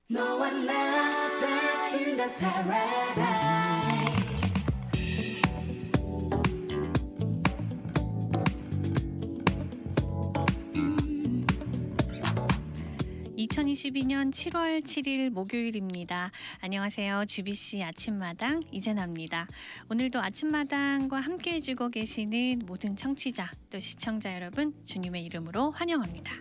No one left us in the paradise. 2022년 7월 7일 목요일입니다. 안녕하세요. GBC 아침마당 이재나입니다. 오늘도 아침마당과 함께 해주고 계시는 모든 청취자 또 시청자 여러분 주님의 이름으로 환영합니다.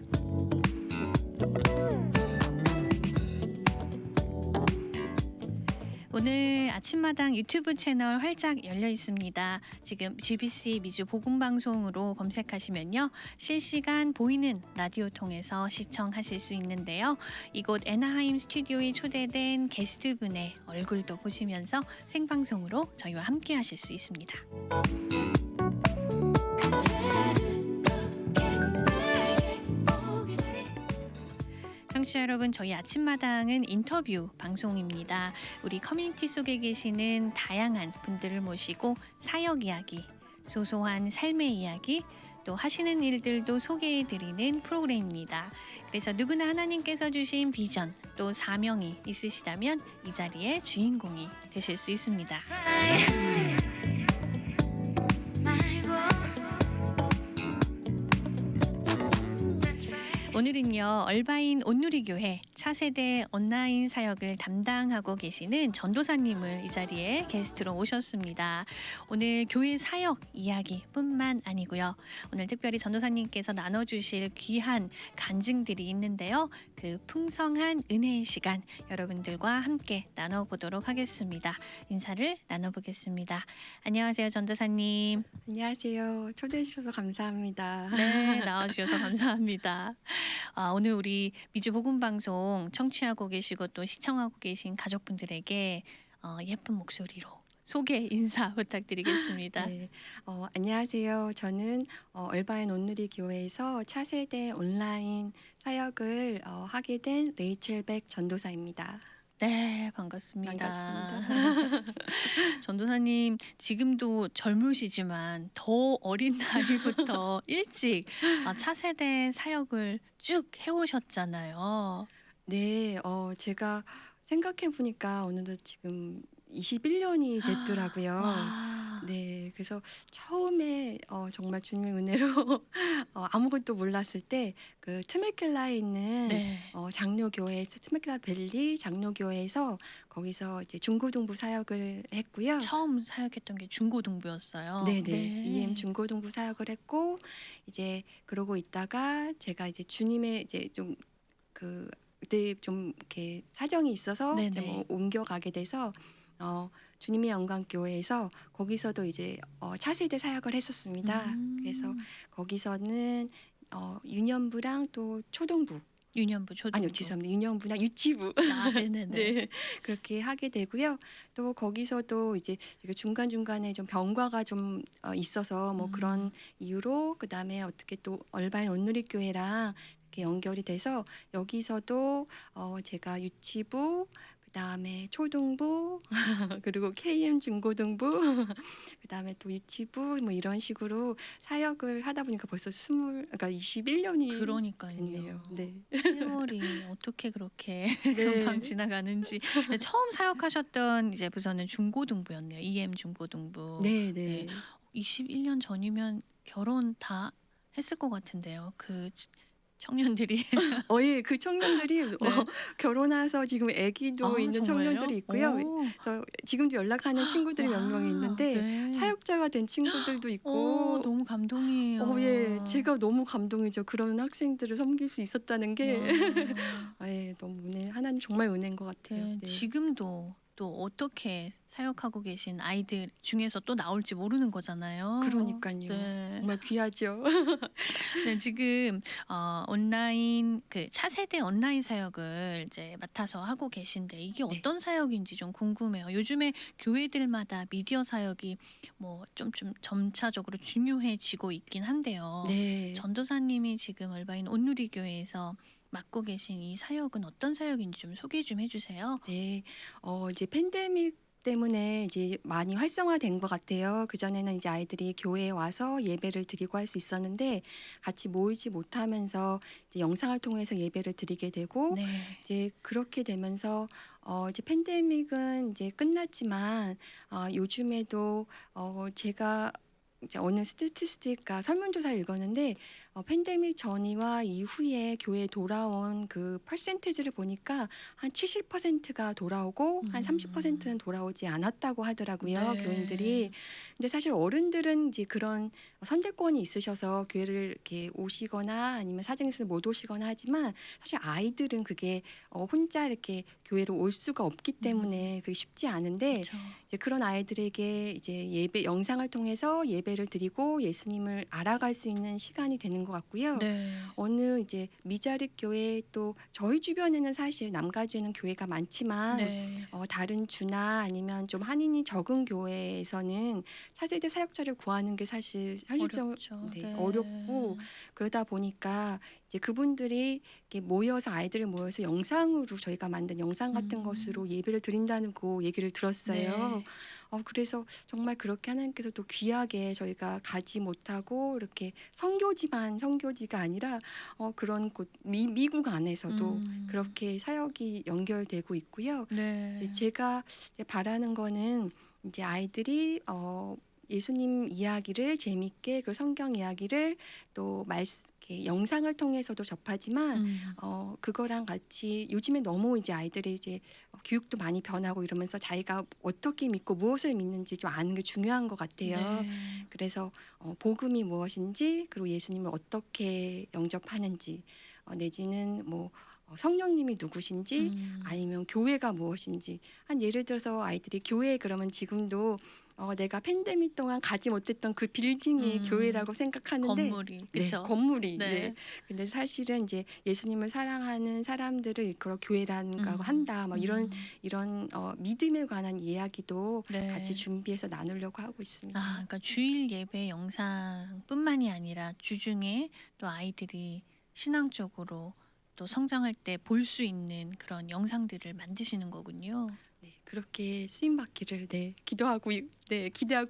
오늘 아침마당 유튜브 채널 활짝 열려 있습니다. 지금 GBC 미주 복음방송으로 검색하시면요. 실시간 보이는 라디오 통해서 시청하실 수 있는데요. 이곳 애나하임 스튜디오에 초대된 게스트분의 얼굴도 보시면서 생방송으로 저희와 함께 하실 수 있습니다. 청취자 여러분, 저희 아침마당은 인터뷰 방송입니다. 우리 커뮤니티 속에 계시는 다양한 분들을 모시고 사역 이야기, 소소한 삶의 이야기, 또 하시는 일들도 소개해드리는 프로그램입니다. 그래서 누구나 하나님께서 주신 비전, 또 사명이 있으시다면 이 자리에 주인공이 되실 수 있습니다. 오늘은요, 얼바인 온누리교회 차세대 온라인 사역을 담당하고 계시는 전도사님을 이 자리에 게스트로 모셨습니다. 오늘 교회 사역 이야기뿐만 아니고요. 오늘 특별히 전도사님께서 나눠주실 귀한 간증들이 있는데요. 그 풍성한 은혜의 시간 여러분들과 함께 나눠보도록 하겠습니다. 인사를 나눠보겠습니다. 안녕하세요, 전도사님. 안녕하세요. 초대해 주셔서 감사합니다. 네, 나와주셔서 감사합니다. 오늘 우리 미주 복음방송 청취하고 계시고 또 시청하고 계신 가족분들에게 예쁜 목소리로 소개 인사 부탁드리겠습니다. 네, 안녕하세요. 저는 얼바인 온누리 교회에서 차세대 온라인 사역을 하게 된 레이첼 백 전도사입니다. 네, 반갑습니다. 반갑습니다. 전도사님 지금도 젊으시지만 더 어린 나이부터 일찍 차세대 사역을 쭉 해오셨잖아요. 네, 제가 생각해 보니까 어느덧 지금 21년이 됐더라고요. 와, 네, 그래서 처음에 정말 주님의 은혜로 아무것도 몰랐을 때 그 트메켈라에 있는 네. 장로교회, 트메켈라 밸리 장로교회에서 거기서 이제 중고등부 사역을 했고요. 처음 사역했던 게 중고등부였어요. 네네, 네. EM 중고등부 사역을 했고 이제 그러고 있다가 제가 이제 주님의 이제 좀 그때 좀 이렇게 사정이 있어서 이제 네네. 뭐 옮겨가게 돼서 주님의 영광교회에서 거기서도 이제 차세대 사역을 했었습니다. 그래서 거기서는 유년부랑 또 초등부, 유년부, 초등부. 아니요, 죄송합니다. 유년부랑 유치부 네네네. 네, 그렇게 하게 되고요. 또 거기서도 이제 제가 중간중간에 좀 병과가 좀 있어서 뭐 그런 이유로 그다음에 어떻게 또 얼바인 온누리교회랑 이렇게 연결이 돼서 여기서도 제가 유치부, 그다음에 초등부 그리고 KM 중고등부 그다음에 또 유치부 뭐 이런 식으로 사역을 하다 보니까 벌써 그러니까 21년이 그러니까요. 됐네요. 네. 세월이 어떻게 그렇게 네. 금방 지나가는지. 근데 처음 사역하셨던 이제 부서는 중고등부였네요. EM 중고등부. 네, 네. 네. 21년 전이면 결혼 다 했을 것 같은데요. 그 청년들이. 예, 그 청년들이 네. 결혼해서 지금 아기도 있는 정말요? 청년들이 있고요. 오. 그래서 지금도 연락하는 친구들이 몇 명이 와, 있는데 네. 사역자가 된 친구들도 있고 너무 감동이에요. 예, 제가 너무 감동이죠. 그런 학생들을 섬길 수 있었다는 게 와. 예, 너무 하나님 정말 은혜인 것 같아요. 네, 네. 지금도 또 어떻게 사역하고 계신 아이들 중에서 또 나올지 모르는 거잖아요. 그러니까요. 네. 정말 귀하죠. 네, 지금 온라인 그 차세대 온라인 사역을 이제 맡아서 하고 계신데 이게 네. 어떤 사역인지 좀 궁금해요. 요즘에 교회들마다 미디어 사역이 뭐 좀 점차적으로 중요해지고 있긴 한데요. 네. 전도사님이 지금 얼바인 온누리 교회에서 맡고 계신 이 사역은 어떤 사역인지 좀 소개 좀 해주세요. 네. 이제 팬데믹 때문에 이제 많이 활성화된 것 같아요. 그전에는 이제 아이들이 교회에 와서 예배를 드리고 할 수 있었는데 같이 모이지 못하면서 이제 영상을 통해서 예배를 드리게 되고 네. 이제 그렇게 되면서 이제 팬데믹은 이제 끝났지만 요즘에도 제가 이제 어느 스태티스틱가 설문조사를 읽었는데 팬데믹 전이와 이후에 교회에 돌아온 그 퍼센티지를 보니까 한 70%가 돌아오고 한 30%는 돌아오지 않았다고 하더라고요, 네. 교인들이. 근데 사실 어른들은 이제 그런 선택권이 있으셔서 교회를 이렇게 오시거나 아니면 사정에서 못 오시거나 하지만 사실 아이들은 그게 혼자 이렇게 교회로 올 수가 없기 때문에 그게 쉽지 않은데 그렇죠. 이제 그런 아이들에게 이제 예배 영상을 통해서 예배를 드리고 예수님을 알아갈 수 있는 시간이 되는 것 같고요. 네. 어느 이제 미자립 교회 또 저희 주변에는 사실 남가주에는 교회가 많지만 네. 다른 주나 아니면 좀 한인이 적은 교회에서는 차세대 사역자를 구하는 게 사실 현실적으로 어렵죠. 네, 네. 어렵고 그러다 보니까 이제 그분들이 이렇게 모여서 아이들을 모여서 영상으로 저희가 만든 영상 같은 것으로 예배를 드린다는 그 얘기를 들었어요. 네. 그래서 정말 그렇게 하나님께서 또 귀하게 저희가 가지 못하고 이렇게 선교지가 아니라 그런 곳 미국 안에서도 그렇게 사역이 연결되고 있고요. 네. 이제 제가 이제 바라는 거는 이제 아이들이 예수님 이야기를 재밌게 그 성경 이야기를 또 이렇게 영상을 통해서도 접하지만 그거랑 같이 요즘에 너무 이제 아이들이 이제 교육도 많이 변하고 이러면서 자기가 어떻게 믿고 무엇을 믿는지 좀 아는 게 중요한 것 같아요. 네. 그래서 복음이 무엇인지 그리고 예수님을 어떻게 영접하는지 내지는 뭐 성령님이 누구신지 아니면 교회가 무엇인지 한 예를 들어서 아이들이 교회 그러면 지금도 내가 팬데믹 동안 가지 못했던 그 빌딩이 교회라고 생각하는데 건물이 네, 그렇죠. 건물이 네. 네. 근데 사실은 이제 예수님을 사랑하는 사람들을 일컬어 교회라고 음. 한다. 뭐 이런 믿음에 관한 이야기도 네. 같이 준비해서 나누려고 하고 있습니다. 그러니까 주일 예배 영상뿐만이 아니라 주중에 또 아이들이 신앙적으로 또 성장할 때 볼 수 있는 그런 영상들을 만드시는 거군요. 네, 그렇게 쓰임 받기를 기대하고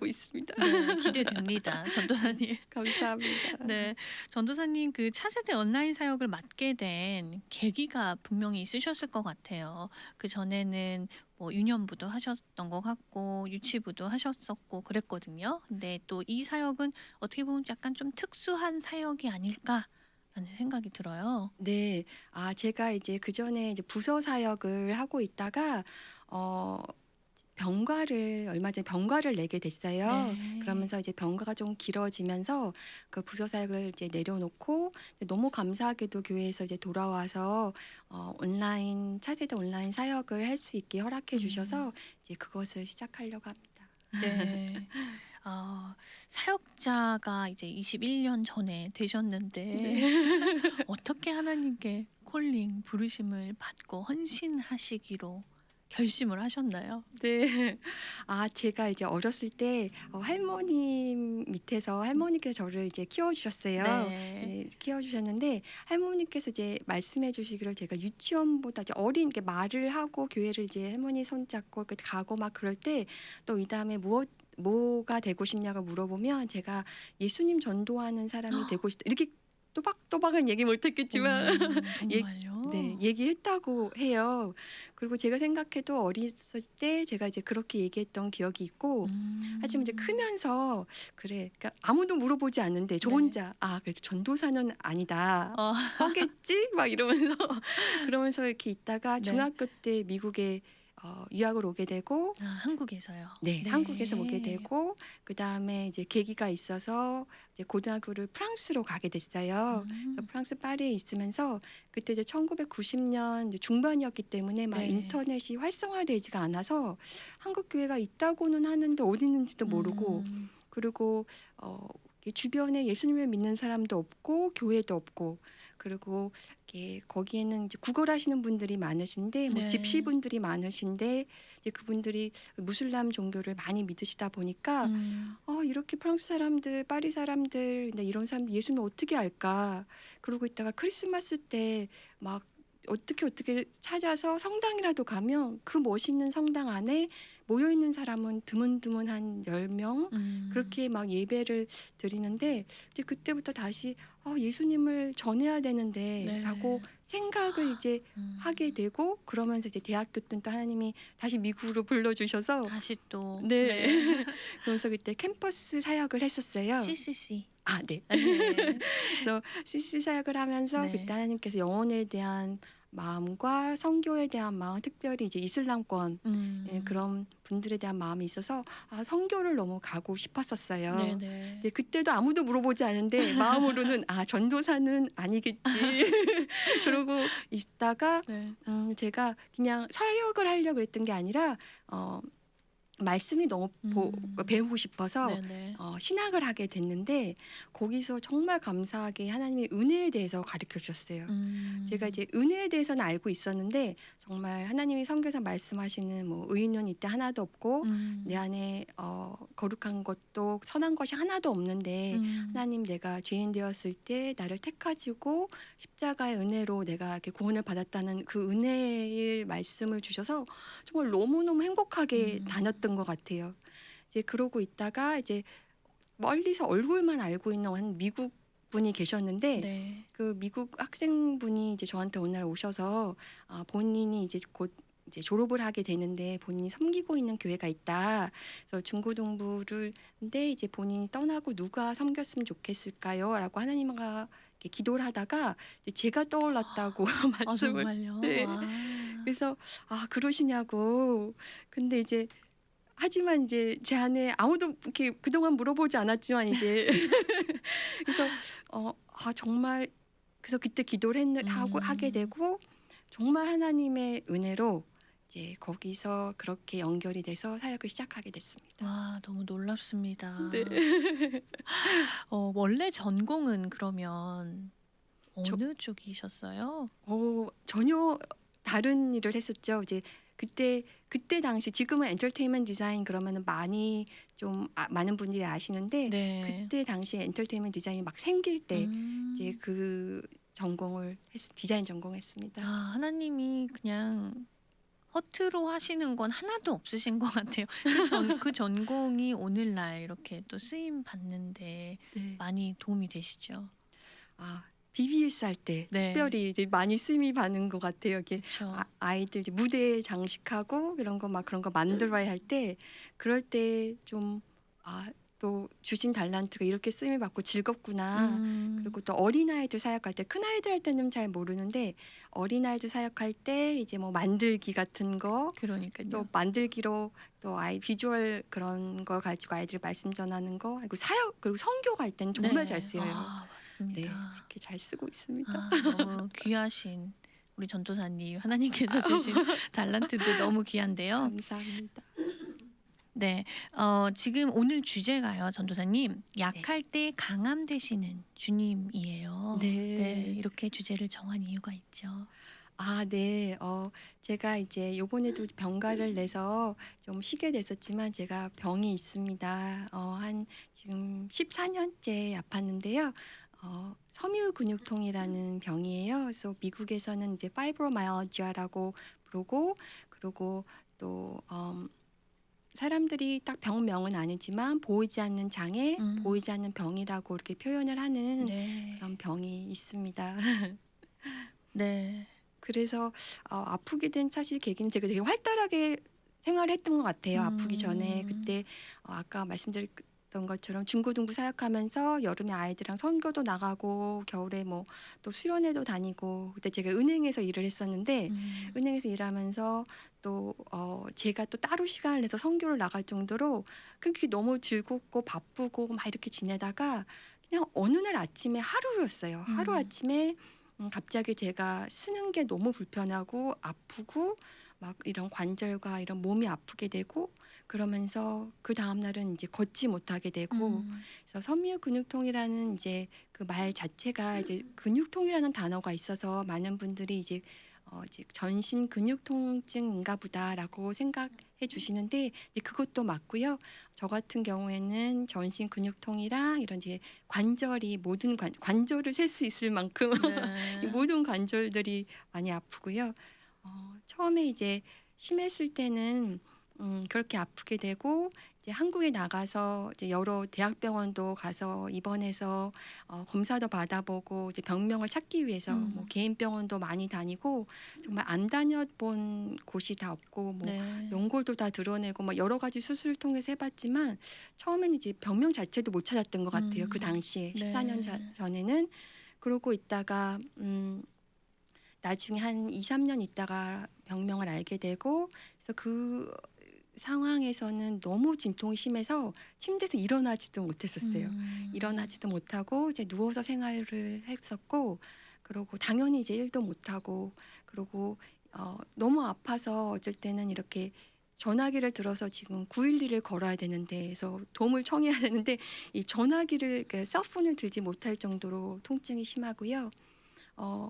있습니다. 네, 기대됩니다. 전도사님. 감사합니다. 네. 전도사님 그 차세대 온라인 사역을 맡게 된 계기가 분명히 있으셨을 것 같아요. 그전에는 뭐 유년부도 하셨던 것 같고 유치부도 하셨었고 그랬거든요. 근데 또 이 사역은 어떻게 보면 약간 좀 특수한 사역이 아닐까라는 생각이 들어요. 네. 제가 이제 그전에 이제 부서 사역을 하고 있다가 어 얼마 전에 병가를 내게 됐어요. 네. 그러면서 이제 병가가 좀 길어지면서 그 부서 사역을 이제 내려놓고 너무 감사하게도 교회에서 이제 돌아와서 차세대 온라인 사역을 할 수 있게 허락해 주셔서 이제 그것을 시작하려고 합니다. 네. 사역자가 이제 21년 전에 되셨는데 네. 어떻게 하나님께 부르심을 받고 헌신하시기로 결심을 하셨나요? 네. 제가 이제 어렸을 때 할머님 밑에서 할머니께서 저를 이제 키워주셨어요. 네. 네, 키워주셨는데 할머니께서 이제 말씀해 주시기를 제가 유치원보다 이제 어린 게 말을 하고 교회를 이제 할머니 손잡고 이렇게 가고 막 그럴 때 또 이 다음에 뭐가 되고 싶냐고 물어보면 제가 예수님 전도하는 사람이 되고 싶다. 이렇게 또박또박은 얘기 못했겠지만 정말요? 네, 얘기했다고 해요. 그리고 제가 생각해도 어렸을 때 제가 이제 그렇게 얘기했던 기억이 있고 하지만 이제 크면서 그래, 그러니까 아무도 물어보지 않는데 저 네. 혼자 그래도 전도사는 아니다. 어, 허겠지? 막 이러면서 그러면서 이렇게 있다가 네. 중학교 때 미국에 유학을 오게 되고 한국에서요. 네, 한국에서 오게 되고 그다음에 이제 계기가 있어서 이제 고등학교를 프랑스로 가게 됐어요. 그래서 프랑스 파리에 있으면서 그때 이제 1990년 이제 중반이었기 때문에 막 네. 인터넷이 활성화되지가 않아서 한국 교회가 있다고는 하는데 어디 있는지도 모르고 그리고 이렇게 주변에 예수님을 믿는 사람도 없고 교회도 없고 그리고 이렇게 거기에는 이제 구걸하시는 분들이 많으신데 뭐 네. 집시 분들이 많으신데 이제 그분들이 무슬람 종교를 많이 믿으시다 보니까 이렇게 프랑스 사람들, 파리 사람들, 근데 이런 사람들 예수는 어떻게 알까? 그러고 있다가 크리스마스 때 막 어떻게 찾아서 성당이라도 가면 그 멋있는 성당 안에 모여 있는 사람은 드문드문 한 10명 그렇게 막 예배를 드리는데 이제 그때부터 다시 예수님을 전해야 되는데 라고 네. 생각을 이제 하게 되고 그러면서 이제 대학교 때는 또 하나님이 다시 미국으로 불러주셔서 다시 또 네. 그래서 그때 캠퍼스 사역을 했었어요. CCC. 아, 네. 네. 그래서 CC 사역을 하면서 네. 그때 하나님께서 영혼에 대한 마음과 선교에 대한 마음, 특별히 이제 이슬람권 그런 분들에 대한 마음이 있어서 선교를 너무 가고 싶었었어요. 네네. 근데 그때도 아무도 물어보지 않은데 마음으로는 전도사는 아니겠지. 그러고 있다가 네. 제가 그냥 사역을 하려고 했던 게 아니라 말씀이 너무 배우고 싶어서 네네. 신학을 하게 됐는데 거기서 정말 감사하게 하나님의 은혜에 대해서 가르쳐 주셨어요. 제가 이제 은혜에 대해서는 알고 있었는데 정말 하나님이 성경에서 말씀하시는 뭐 의인은 이때 하나도 없고 내 안에 거룩한 것도 선한 것이 하나도 없는데 하나님 내가 죄인 되었을 때 나를 택하시고 십자가의 은혜로 내가 이렇게 구원을 받았다는 그 은혜의 말씀을 주셔서 정말 너무너무 행복하게 다녔던 것 같아요. 이제 그러고 있다가 이제 멀리서 얼굴만 알고 있는 한 미국 분이 계셨는데 네. 그 미국 학생분이 이제 저한테 어느 날 오셔서 본인이 이제 곧 이제 졸업을 하게 되는데 본인이 섬기고 있는 교회가 있다. 그래서 중고등부를 근데 이제 본인이 떠나고 누가 섬겼으면 좋겠을까요?라고 하나님과 이렇게 기도를 하다가 이제 제가 떠올랐다고 말씀을 정말요? 네. 와. 그래서 그러시냐고. 근데 이제 하지만 이제 제 안에 아무도 이렇게 그동안 물어보지 않았지만 이제 그래서 정말 그래서 그때 기도를 하게 되고 정말 하나님의 은혜로 이제 거기서 그렇게 연결이 돼서 사역을 시작하게 됐습니다. 와, 너무 놀랍습니다. 네. 원래 전공은 그러면 저 어느 쪽이셨어요? 전혀 다른 일을 했었죠. 이제 그때 당시 지금은 엔터테인먼트 디자인 그러면은 많이 좀 많은 분들이 아시는데 네. 그때 당시에 엔터테인먼트 디자인이 막 생길 때 이제 음. 그 디자인 전공했습니다. 하나님이 그냥 허투루 하시는 건 하나도 없으신 것 같아요. 그 전공이 오늘날 이렇게 또 쓰임 받는데 네. 많이 도움이 되시죠? BBS 할 때 네. 특별히 이제 많이 쓰임이 받는 것 같아요. 이게 그쵸. 아이들 이제 무대 장식하고 그런 거 만들어야 할 때 그럴 때 좀 또 주신 달란트가 이렇게 쓰임을 받고 즐겁구나. 그리고 또 어린아이들 사역할 때 큰아이들 할 때는 잘 모르는데 어린아이들 사역할 때 이제 뭐 만들기 같은 거 그러니까요. 또 만들기로 또 아이 비주얼 그런 걸 가지고 아이들 말씀 전하는 거 그리고 사역 그리고 선교할 때는 정말 잘 쓰여요. 맞습니다. 네, 그렇게 잘 쓰고 있습니다. 너무 귀하신 우리 전도사님, 하나님께서 주신 달란트도 너무 귀한데요. 감사합니다. 네, 지금 오늘 주제가요, 전도사님. 약할 때 강함 되시는 주님이에요. 네. 이렇게 주제를 정한 이유가 있죠. 네. 제가 이제 요번에도 병가를 내서 좀 쉬게 됐었지만 제가 병이 있습니다. 한 지금 14년째 아팠는데요. 섬유근육통이라는 병이에요. 그래서 미국에서는 이제 파이브로마이알지아라고 부르고 그리고 또 사람들이 딱 병명은 아니지만 보이지 않는 장애, 보이지 않는 병이라고 이렇게 표현을 하는 네. 그런 병이 있습니다. 네. 그래서 아프게 된 사실 계기는 제가 되게 활달하게 생활을 했던 것 같아요. 아프기 전에 그때 아까 말씀드렸던 것처럼 중고등부 사역하면서 여름에 아이들이랑 선교도 나가고 겨울에 뭐 또 수련회도 다니고 그때 제가 은행에서 일을 했었는데 은행에서 일하면서 또 제가 또 따로 시간을 내서 선교를 나갈 정도로 그게 너무 즐겁고 바쁘고 막 이렇게 지내다가 그냥 어느 날 아침에 하루였어요. 하루 아침에 갑자기 제가 쓰는 게 너무 불편하고 아프고 막 이런 관절과 이런 몸이 아프게 되고 그러면서 그 다음 날은 이제 걷지 못하게 되고 그래서 섬유근육통이라는 이제 그 말 자체가 이제 근육통이라는 단어가 있어서 많은 분들이 이제 이제 전신 근육 통증인가 보다라고 생각해 주시는데 이제 그것도 맞고요. 저 같은 경우에는 전신 근육통이랑 이런 이제 관절이 모든 관절을 셀 수 있을 만큼 이 네. 모든 관절들이 많이 아프고요. 처음에 이제 심했을 때는 그렇게 아프게 되고 이제 한국에 나가서 이제 여러 대학병원도 가서 입원해서 검사도 받아보고 이제 병명을 찾기 위해서 뭐 음. 개인 병원도 많이 다니고 정말 안 다녀본 곳이 다 없고 뭐 네. 연골도 다 드러내고 막 여러 가지 수술을 통해서 해봤지만 처음에는 이제 병명 자체도 못 찾았던 것 같아요. 그 당시에 14년 네. 전에는. 그러고 있다가 나중에 한 2-3년 있다가 병명을 알게 되고 그래서 그 상황에서는 너무 진통이 심해서 침대에서 일어나지도 못했었어요. 일어나지도 못하고 이제 누워서 생활을 했었고 그러고 당연히 이제 일도 못하고 그러고 너무 아파서 어쩔 때는 이렇게 전화기를 들어서 지금 911을 걸어야 되는데 그래서 도움을 청해야 되는데 이 전화기를 그러니까 cellphone을 들지 못할 정도로 통증이 심하고요. 어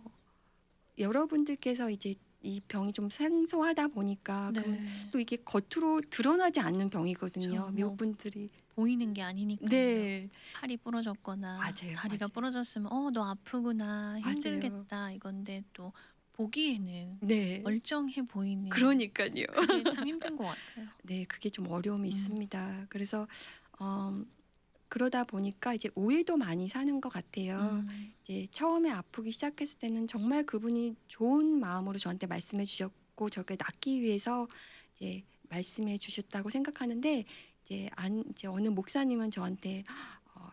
여러분들께서 이제 이 병이 좀 생소하다 보니까 그러면 네. 또 이게 겉으로 드러나지 않는 병이거든요. 그쵸. 미국 뭐 분들이 보이는 게 아니니까요. 네. 팔이 부러졌거나 맞아요, 다리가 맞아요. 부러졌으면 너 아프구나. 맞아요. 힘들겠다." 이건데 또 보기에는 네. 멀쩡해 보이는 그러니깐요. 그게 참 힘든 것 같아요. 네. 그게 좀 어려움이 음. 있습니다. 그래서 어 그러다 보니까 이제 오해도 많이 사는 것 같아요. 음. 이제 처음에 아프기 시작했을 때는 정말 그분이 좋은 마음으로 저한테 말씀해 주셨고 저를 낫기 위해서 이제 말씀해 주셨다고 생각하는데 이제 어느 목사님은 저한테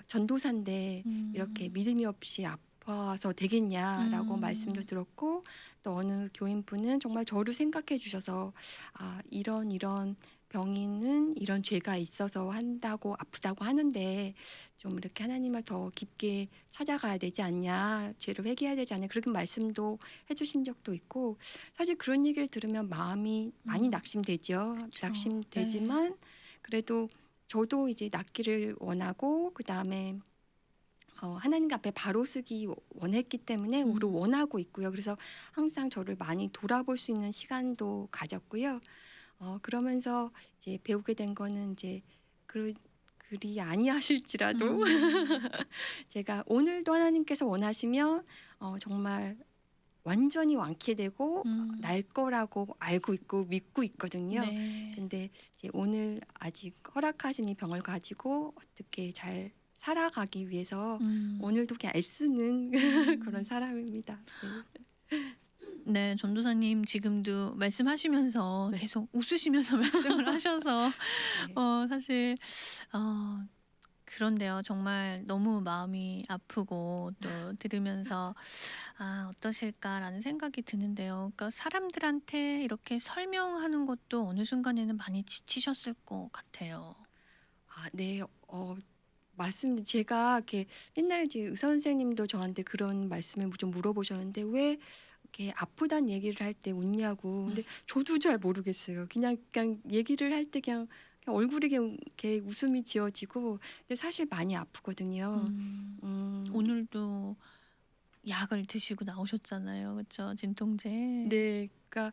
"전도사인데 이렇게 음. 믿음이 없이 아파서 되겠냐?"라고 말씀도 음. 들었고 또 어느 교인분은 정말 저를 생각해 주셔서 이런 병인은 이런 죄가 있어서 한다고 아프다고 하는데 좀 이렇게 하나님을 더 깊게 찾아가야 되지 않냐, 죄를 회개해야 되지 않냐 그렇게 말씀도 해 주신 적도 있고 사실 그런 얘기를 들으면 마음이 많이 음. 낙심되죠. 그쵸. 네. 낙심되지만 그래도 저도 이제 낫기를 원하고 그다음에 하나님 앞에 바로 서기 원했기 때문에 그리고 음. 원하고 있고요. 그래서 항상 저를 많이 돌아볼 수 있는 시간도 가졌고요. 그러면서 이제 배우게 된 거는 이제 그 그리 아니하실지라도 음. 제가 오늘도 하나님께서 원하시면 정말 완전히 완쾌되고 음. 날 거라고 알고 있고 믿고 있거든요. 네. 근데 이제 오늘 아직 허락하신 이 병을 가지고 어떻게 잘 살아가기 위해서 음. 오늘도 그냥 애쓰는 그런 음. 사람입니다. 네. 네. 전도사님 지금도 말씀하시면서 네. 계속 웃으시면서 말씀을 하셔서 네. 사실 어 그런데요. 정말 너무 마음이 아프고 또 들으면서 '아 어떠실까.'라는 생각이 드는데요. 그러니까 사람들한테 이렇게 설명하는 것도 어느 순간에는 많이 지치셨을 것 같아요. 네. 맞습니다. 제가 이렇게 옛날에 이제 의사 선생님도 저한테 그런 말씀을 좀 물어보셨는데 왜 이렇게 아프다는 얘기를 할 때 웃냐고. 근데 저도 잘 모르겠어요. 그냥 얘기를 할 때 그냥 얼굴에 그냥 이렇게 웃음이 지어지고 근데 사실 많이 아프거든요. 음. 음. 오늘도 약을 드시고 나오셨잖아요. 그쵸? 진통제. 네. 그러니까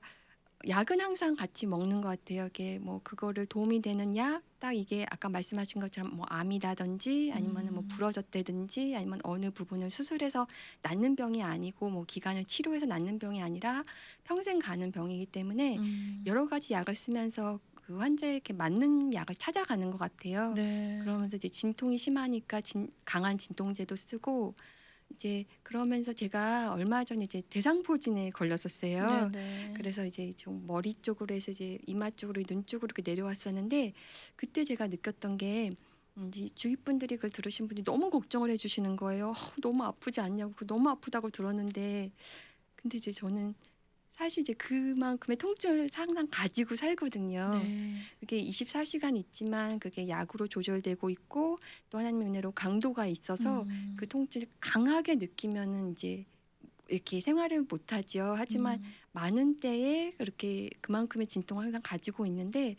약은 항상 같이 먹는 것 같아요. 이게 뭐 그거를 도움이 되는 약, 딱 이게 아까 말씀하신 것처럼 뭐 암이라든지 아니면은 뭐 음. 부러졌다든지 아니면 어느 부분을 수술해서 낫는 병이 아니고 뭐 기간을 치료해서 낫는 병이 아니라 평생 가는 병이기 때문에 음. 여러 가지 약을 쓰면서 그 환자에게 맞는 약을 찾아가는 것 같아요. 네. 그러면서 이제 진통이 심하니까 강한 진통제도 쓰고 이제 그러면서 제가 얼마 전에 이제 대상포진에 걸렸었어요. 네네. 그래서 이제 좀 머리 쪽으로 해서 이제 이마 쪽으로 눈 쪽으로 이렇게 내려왔었는데 그때 제가 느꼈던 게 이제 주위 분들이 그걸 들으신 분이 너무 걱정을 해 주시는 거예요. "너무 아프지 않냐."고 "너무 아프다고 들었는데." 근데 이제 저는 사실 이제 그만큼의 통증을 항상 가지고 살거든요. 네. 그게 24시간 있지만 그게 약으로 조절되고 있고 또 하나님의 은혜로 강도가 있어서 그 음. 통증을 강하게 느끼면은 이제 이렇게 생활을 못 하죠. 하지만 음. 많은 때에 그렇게 그만큼의 진통을 항상 가지고 있는데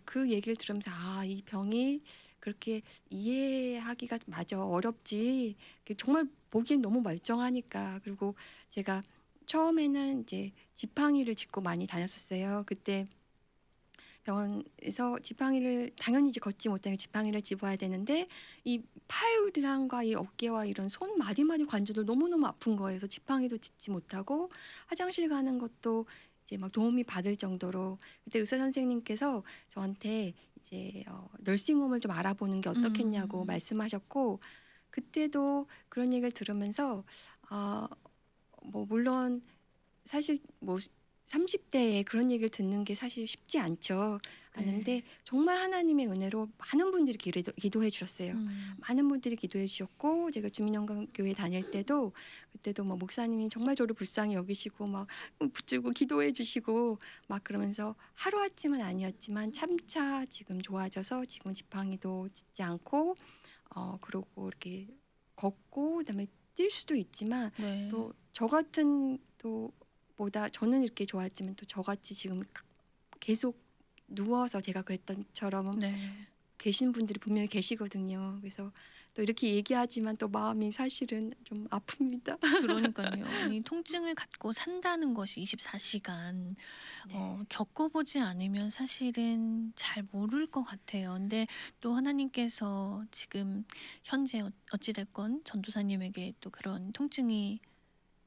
그 얘기를 들으면서 '아 이 병이 그렇게 이해하기가 맞아 어렵지.' 정말 보기엔 너무 멀쩡하니까. 그리고 제가 처음에는 이제 지팡이를 짚고 많이 다녔었어요. 그때 병원에서 지팡이를 당연히 이제 걷지 못하니까 지팡이를 집어야 되는데 이 팔이랑과 이 어깨와 이런 손 마디마디 관절도 너무너무 아픈 거예요. 그래서 지팡이도 짚지 못하고 화장실 가는 것도 이제 막 도움이 받을 정도로 그때 의사 선생님께서 저한테 이제 "너싱홈을 좀 알아보는 게 어떻겠냐."고 말씀하셨고 그때도 그런 얘기를 들으면서 아 뭐 물론 사실 뭐 30 대에 그런 얘기를 듣는 게 사실 쉽지 않죠. 않은데 네. 정말 하나님의 은혜로 많은 분들이 기도해 주셨어요. 음. 많은 분들이 기도해 주셨고 제가 주민영광교회 다닐 때도 그때도 뭐 목사님이 정말 저를 불쌍히 여기시고 막 붙들고 기도해 주시고 막 그러면서 하루아침은 아니었지만 차차 지금 좋아져서 지금 지팡이도 짚지 않고 그러고 이렇게 걷고 그다음에 뛸 수도 있지만 네. 또 저 같은 또 보다 저는 이렇게 좋았지만 또 저같이 지금 계속 누워서 제가 그랬던처럼 네. 계신 분들이 분명히 계시거든요. 그래서 또 이렇게 얘기하지만 또 마음이 사실은 좀 아픕니다. 그러니깐요. 아니 통증을 갖고 산다는 것이 24시간 네. 겪어보지 않으면 사실은 잘 모를 것 같아요. 근데 또 하나님께서 지금 현재 어찌 됐건 전도사님에게 또 그런 통증이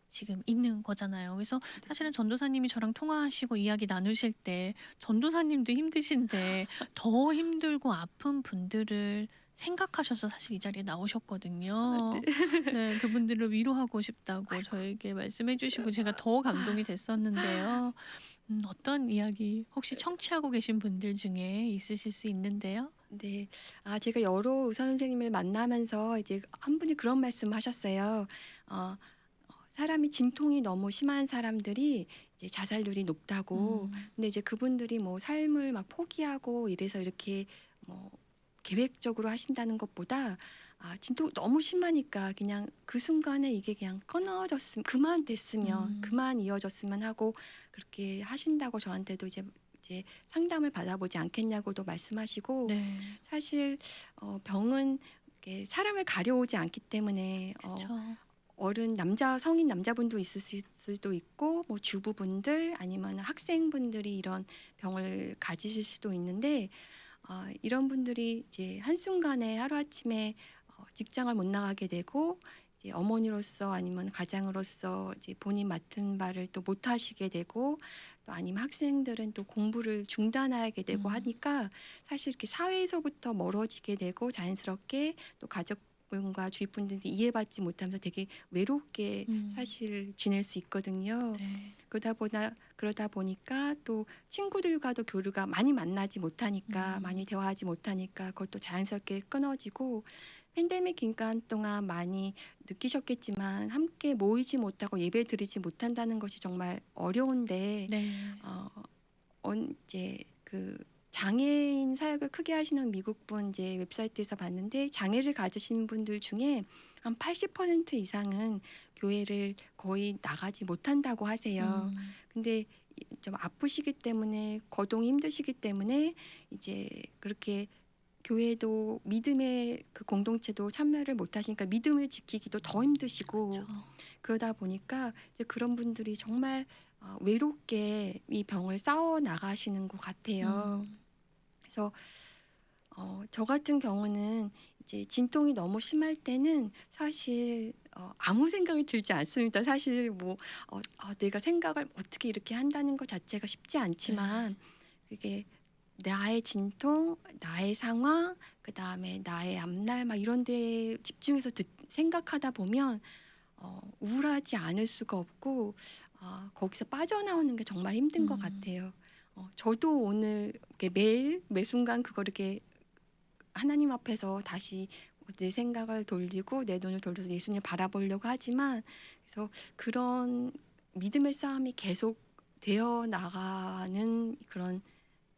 지금 있는 거잖아요. 그래서 사실은 전도사님이 저랑 통화하시고 이야기 나누실 때 전도사님도 힘드신데 더 힘들고 아픈 분들을 생각하셔서 사실 이 자리에 나오셨거든요. 네. 네, 그분들을 위로하고 싶다고 아이고. 저에게 말씀해 주시고 제가 더 감동이 됐었는데요. 어떤 이야기 혹시 청취하고 계신 분들 중에 있으실 수 있는데요. 네. 제가 여러 의사 선생님을 만나면서 이제 한 분이 그런 말씀하셨어요. 어 사람이 진통이 너무 심한 사람들이 이제 자살률이 높다고. 음. 근데 이제 그분들이 뭐 삶을 막 포기하고 이래서 이렇게 뭐 계획적으로 하신다는 것보다 진통이 너무 심하니까 그냥 그 순간에 이게 그냥 끊어졌으면 그만 됐으면 음. 그만 이어졌으면 하고 그렇게 하신다고 저한테도 이제 상담을 받아보지 않겠냐고도 말씀하시고 네. 사실 병은 이렇게 사람을 가려오지 않기 때문에 그쵸. 성인 남자분도 있을 수도 있고 뭐 주부분들 아니면 학생분들이 이런 병을 가지실 수도 있는데 이런 분들이 이제 한순간에 하루아침에 직장을 못 나가게 되고 이제 어머니로서 아니면 가장으로서 이제 본인 맡은 바를 또 못 하시게 되고 또 아니면 학생들은 또 공부를 중단하게 되고 음. 하니까 사실 이렇게 사회에서부터 멀어지게 되고 자연스럽게 또 가족분과 주위 분들이 이해받지 못하면서 되게 외롭게 음. 사실 지낼 수 있거든요. 네. 그러다 보니까 또 친구들과도 교류가 많이 만나지 못하니까 음. 많이 대화하지 못하니까 그것도 자연스럽게 끊어지고 팬데믹 기간 동안 많이 느끼셨겠지만 함께 모이지 못하고 예배드리지 못한다는 것이 정말 어려운데 네. 어 이제 그 장애인 사역을 크게 하시는 미국분 이제 웹사이트에서 봤는데 장애를 가지신 분들 중에 한 80% 이상은 교회를 거의 나가지 못한다고 하세요. 음. 근데 좀 아프시기 때문에 거동이 힘드시기 때문에 이제 그렇게 교회도 믿음의 그 공동체도 참여를 못 하시니까 믿음을 지키기도 더 힘드시고 그쵸. 그러다 보니까 이제 그런 분들이 정말 외롭게 이 병을 싸워 나가시는 것 같아요. 음. 그래서 저 같은 경우는 이제 진통이 너무 심할 때는 사실 아무 생각이 들지 않습니다. 사실 뭐 내가 생각을 어떻게 이렇게 한다는 것 자체가 쉽지 네. 않지만 그게 나의 진통, 나의 상황, 그다음에 나의 앞날 막 이런 데에 집중해서 생각하다 보면 우울하지 않을 수가 없고 거기서 빠져나오는 게 정말 힘든 것 음. 같아요. 저도 오늘 이렇게 매일 매 순간 그걸 이렇게 하나님 앞에서 다시 내 생각을 돌리고 내 눈을 돌려서 예수님을 바라보려고 하지만 그래서 그런 믿음의 싸움이 계속 되어 나가는 그런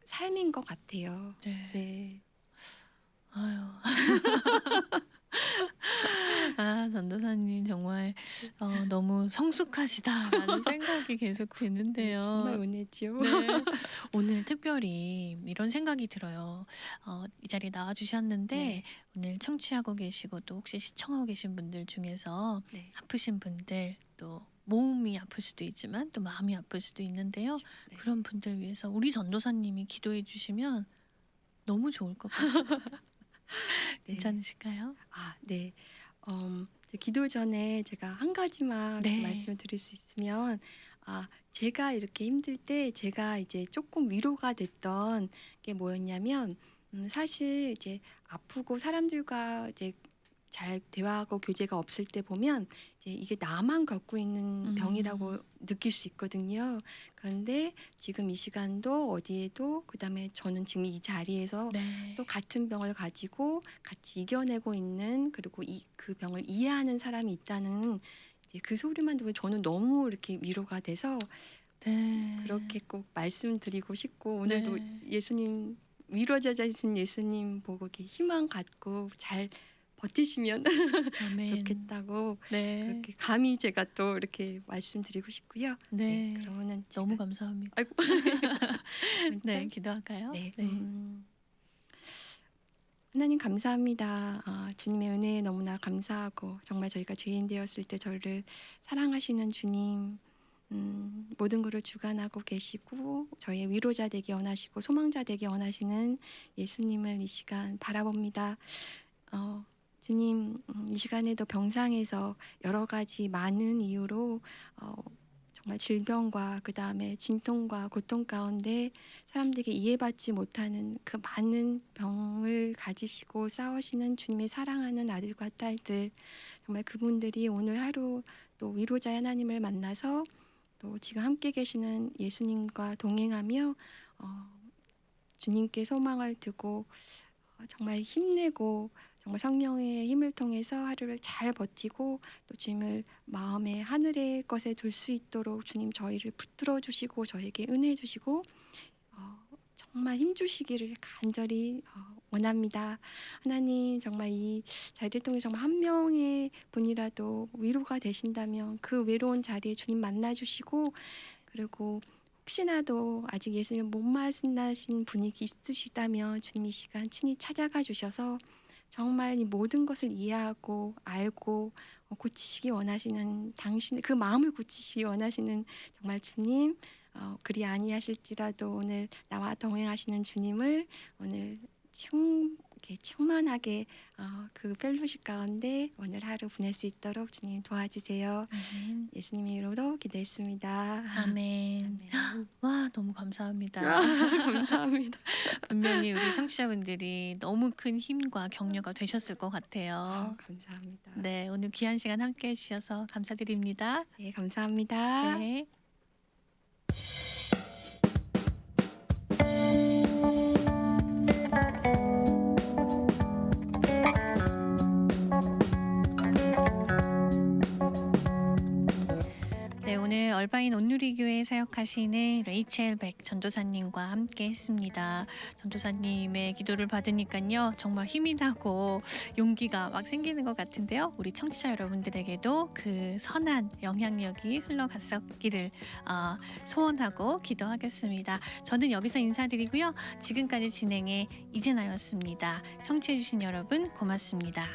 삶인 것 같아요. 네. 네. 아유. 전도사님 정말 너무 성숙하시다라는 생각이 계속 네, 정말 드는데요. 은혜죠. 네. 오늘 특별히 이런 생각이 들어요. 이 자리에 나와 주셨는데 네. 오늘 청취하고 계시고 또 혹시 시청하고 계신 분들 중에서 네. 아프신 분들 또 몸이 아플 수도 있지만 또 마음이 아플 수도 있는데요. 네. 그런 분들 위해서 우리 전도사님이 기도해 주시면 너무 좋을 것 같아요. 네. 괜찮으실까요? 네. 기도 전에 제가 한 가지만 네. 말씀을 드릴 수 있으면 제가 이렇게 힘들 때 제가 이제 조금 위로가 됐던 게 뭐였냐면 사실 이제 아프고 사람들과 이제 잘 대화하고 교제가 없을 때 보면 이제 이게 나만 겪고 있는 병이라고 느낄 수 있거든요. 그런데 지금 이 시간도 어디에도 그다음에 저는 지금 이 자리에서 네. 또 같은 병을 가지고 같이 이겨내고 있는 그리고 그 병을 이해하는 사람이 있다는 이제 그 소리만 들으면 저는 너무 이렇게 위로가 돼서 네. 그렇게 꼭 말씀드리고 싶고 오늘도 네. 예수님 위로자이신 예수님 보고 이렇게 희망 갖고 잘 버티시면 아멘. 좋겠다고 네. 그렇게 감히 제가 또 이렇게 말씀드리고 싶고요. 네. 그러면은 너무 제가 감사합니다. 아이고 네, 참, 기도할까요? 네. 하나님 감사합니다. 주님의 은혜에 너무나 감사하고 정말 저희가 죄인 되었을 때 저를 사랑하시는 주님 모든 것을 주관하고 계시고 저희의 위로자 되기 원하시고 소망자 되기 원하시는 예수님을 이 시간 바라봅니다. 주님 이 시간에도 병상에서 여러 가지 많은 이유로 정말 질병과 그다음에 진통과 고통 가운데 사람들에게 이해받지 못하는 그 많은 병을 가지시고 싸우시는 주님의 사랑하는 아들과 딸들 정말 그분들이 오늘 하루 또 위로자 하나님을 만나서 또 지금 함께 계시는 예수님과 동행하며 주님께 소망을 두고 정말 힘내고 정말 성령의 힘을 통해서 하루를 잘 버티고 또 주님을 마음의 하늘의 것에 둘 수 있도록 주님 저희를 붙들어 주시고 저에게 은혜 주시고 정말 힘 주시기를 간절히 원합니다. 하나님 정말 이 자리를 통해 정말 한 명의 분이라도 위로가 되신다면 그 외로운 자리에 주님 만나 주시고 그리고 혹시나도 아직 예수님 못 만나신 분이 있으시다면 주님 이 시간 친히 찾아가 주셔서 정말 이 모든 것을 이해하고 알고 고치시기 원하시는 당신 그 마음을 고치시기 원하시는 정말 주님 그리 아니하실지라도 오늘 나와 동행하시는 주님을 오늘 이렇게 충만하게 그 펠로십 가운데 오늘 하루 보낼 수 있도록 주님 도와주세요. 아멘. 예수님의 이름으로 기도했습니다. 아멘. 아멘. 와, 너무 감사합니다. 감사합니다. 분명히 우리 청취자분들이 너무 큰 힘과 격려가 되셨을 것 같아요. 감사합니다. 네, 오늘 귀한 시간 함께 해주셔서 감사드립니다. 네, 감사합니다. 네. 네, 오늘 얼바인 온누리교회 사역하시는 레이첼 백 전도사님과 함께 했습니다. 전도사님의 기도를 받으니까요, 정말 힘이 나고 용기가 막 생기는 것 같은데요. 우리 청취자 여러분들에게도 그 선한 영향력이 흘러갔었기를 소원하고 기도하겠습니다. 저는 여기서 인사드리고요. 지금까지 진행의 이진아였습니다. 청취해주신 여러분 고맙습니다.